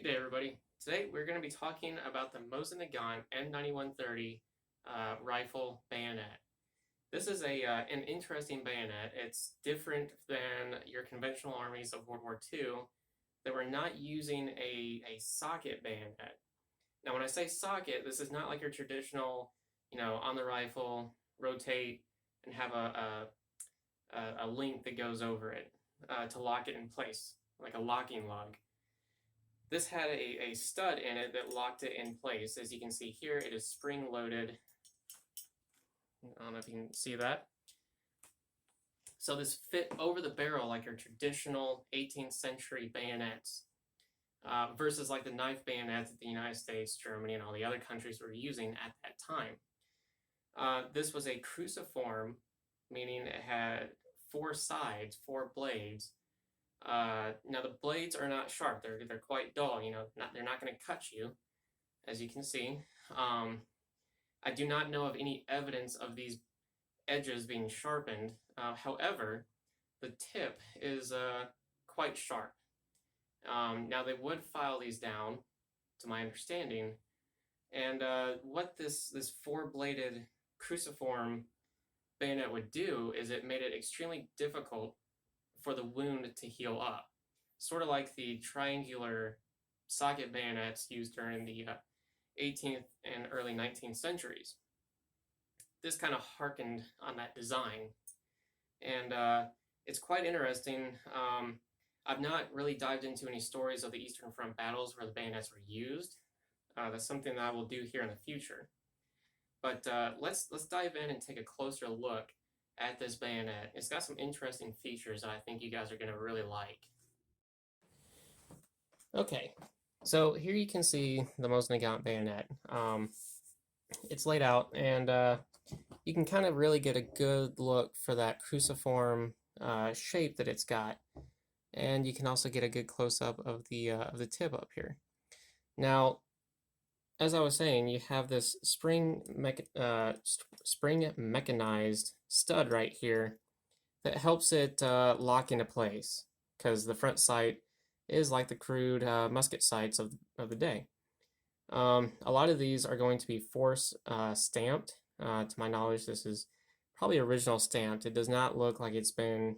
Good day, everybody. Today we're going to be talking about the Mosin Nagant N9130 rifle bayonet. This is an interesting bayonet. It's different than your conventional armies of World War II that were not using a socket bayonet. Now, when I say socket, this is not like your traditional, on the rifle, rotate, and have a link that goes over it to lock it in place, like a locking lug. This had a stud in it that locked it in place. As you can see here, it is spring-loaded. I don't know if you can see that. So this fit over the barrel like your traditional 18th century bayonets, versus like the knife bayonets that the United States, Germany, and all the other countries were using at that time. This was a cruciform, meaning it had four sides, four blades. Now the blades are not sharp; they're quite dull. They're not going to cut you, as you can see. I do not know of any evidence of these edges being sharpened. However, the tip is quite sharp. Now they would file these down, to my understanding, and what this four-bladed cruciform bayonet would do is it made it extremely difficult for the wound to heal up, sort of like the triangular socket bayonets used during the 18th and early 19th centuries. This kind of harkened on that design, and it's quite interesting. I've not really dived into any stories of the Eastern Front battles where the bayonets were used. That's something that I will do here in the future. But let's dive in and take a closer look at this bayonet. It's got some interesting features that I think you guys are going to really like. Okay, so here you can see the Mosin Nagant bayonet. It's laid out, and you can kind of really get a good look for that cruciform shape that it's got, and you can also get a good close-up of the tip up here. Now, as I was saying, you have this spring mechanized stud right here that helps it lock into place, because the front sight is like the crude musket sights of the day. A lot of these are going to be force stamped. To my knowledge, this is probably original stamped. It does not look like it's been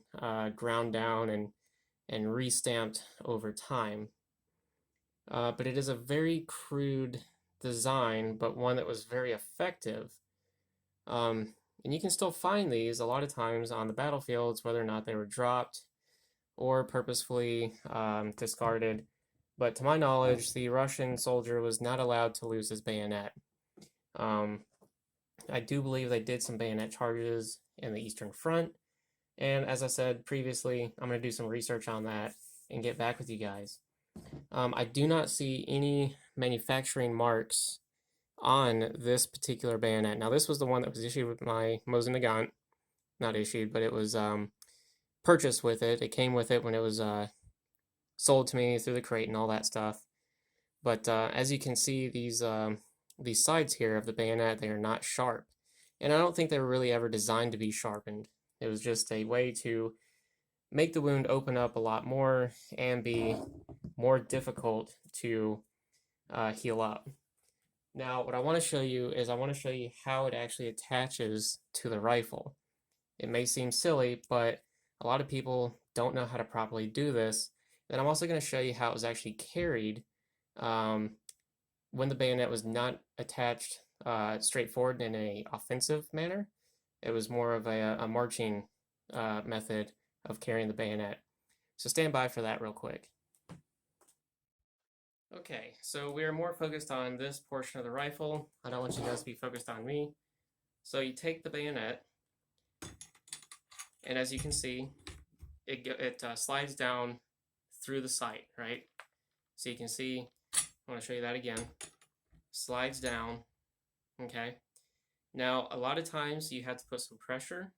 ground down and re-stamped over time. But it is a very crude design, but one that was very effective. And you can still find these a lot of times on the battlefields, whether or not they were dropped or purposefully discarded. But to my knowledge, the Russian soldier was not allowed to lose his bayonet. I do believe they did some bayonet charges in the Eastern Front. And as I said previously, I'm going to do some research on that and get back with you guys. I do not see any manufacturing marks on this particular bayonet. Now, this was the one that was issued with my Mosin Nagant. Not issued, but it was purchased with it. It came with it when it was sold to me through the crate and all that stuff. But as you can see, these sides here of the bayonet, they are not sharp. And I don't think they were really ever designed to be sharpened. It was just a way to make the wound open up a lot more and be more difficult to heal up. Now, what I want to show you is I want to show you how it actually attaches to the rifle. It may seem silly, but a lot of people don't know how to properly do this. And I'm also going to show you how it was actually carried when the bayonet was not attached straightforward in an offensive manner. It was more of a marching method of carrying the bayonet. So stand by for that real quick. Okay, so we are more focused on this portion of the rifle. I don't want you guys to be focused on me. So you take the bayonet, and as you can see, it slides down through the sight, right? So you can see, I want to show you that again. Slides down, okay? Now, a lot of times you have to put some pressure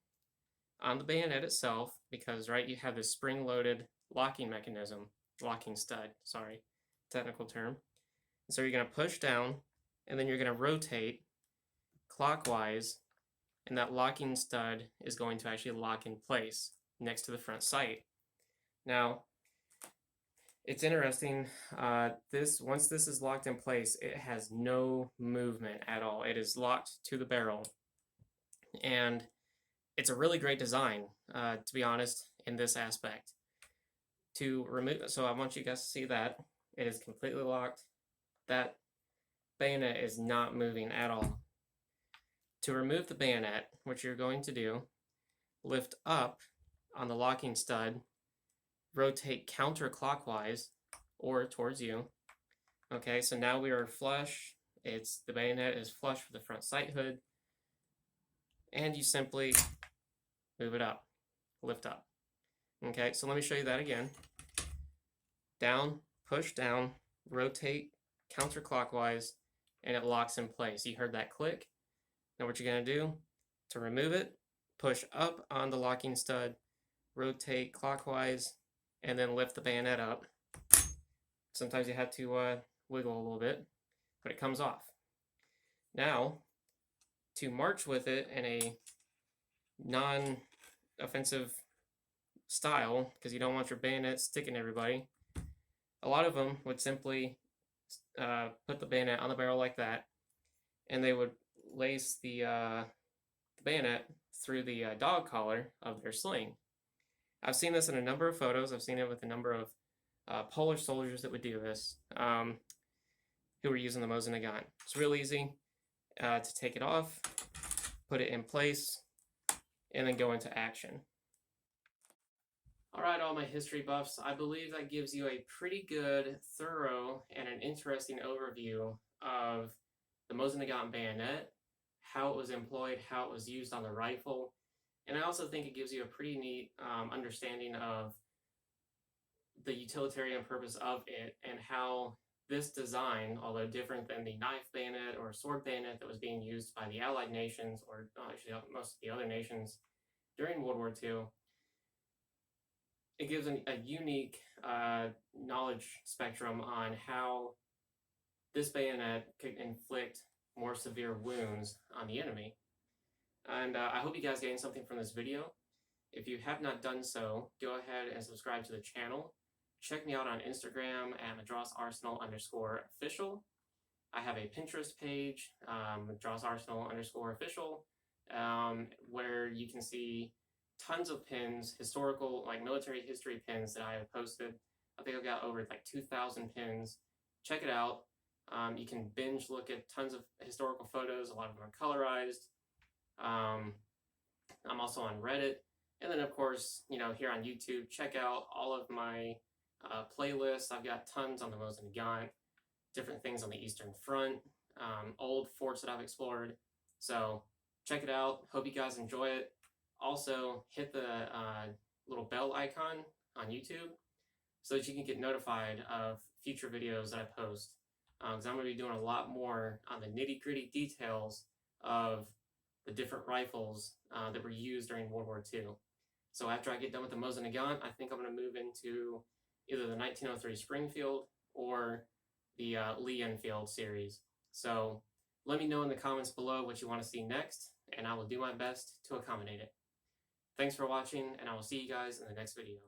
on the bayonet itself because, right, you have this spring-loaded locking mechanism, locking stud, sorry, technical term. And so you're going to push down, and then you're going to rotate clockwise, and that locking stud is going to actually lock in place next to the front sight. Now, It's interesting. Once this is locked in place, it has no movement at all. It is locked to the barrel, and it's a really great design, to be honest, in this aspect. To remove, so I want you guys to see that it is completely locked. That bayonet is not moving at all. To remove the bayonet, what you're going to do, lift up on the locking stud, rotate counterclockwise or towards you. Okay, so now we are flush. The bayonet is flush with the front sight hood, and you simply move it up, lift up. Okay, so let me show you that again. Down, push down, rotate counterclockwise, and it locks in place. You heard that click. Now what you're going to do to remove it, push up on the locking stud, rotate clockwise, and then lift the bayonet up. Sometimes you have to wiggle a little bit, but it comes off. Now, to march with it in a non-offensive style, because you don't want your bayonet sticking everybody, a lot of them would simply put the bayonet on the barrel like that, and they would lace the bayonet through the dog collar of their sling. I've seen this in a number of photos. I've seen it with a number of Polish soldiers that would do this, who were using the Mosin Nagant. It's real easy to take it off, put it in place, and then go into action. All right, all my history buffs, I believe that gives you a pretty good, thorough, and an interesting overview of the Mosin Nagant bayonet, how it was employed, how it was used on the rifle, and I also think it gives you a pretty neat understanding of the utilitarian purpose of it and how this design, although different than the knife bayonet or sword bayonet that was being used by the Allied nations, or actually most of the other nations during World War II, it gives a unique knowledge spectrum on how this bayonet could inflict more severe wounds on the enemy. And I hope you guys gained something from this video. If you have not done so, go ahead and subscribe to the channel. Check me out on Instagram at MadrosArsenal_official. I have a Pinterest page, MadrosArsenal_official, where you can see tons of pins, historical, like military history pins that I have posted. I think I've got over like 2,000 pins. Check it out. You can binge look at tons of historical photos. A lot of them are colorized. I'm also on Reddit. And then, of course, here on YouTube, check out all of my playlists. I've got tons on the Mosin Nagant, different things on the Eastern Front, old forts that I've explored. So check it out. Hope you guys enjoy it. Also, hit the little bell icon on YouTube so that you can get notified of future videos that I post. Because I'm going to be doing a lot more on the nitty-gritty details of the different rifles that were used during World War II. So after I get done with the Mosin Nagant, I think I'm going to move into either the 1903 Springfield or the Lee Enfield series. So let me know in the comments below what you want to see next, and I will do my best to accommodate it. Thanks for watching, and I will see you guys in the next video.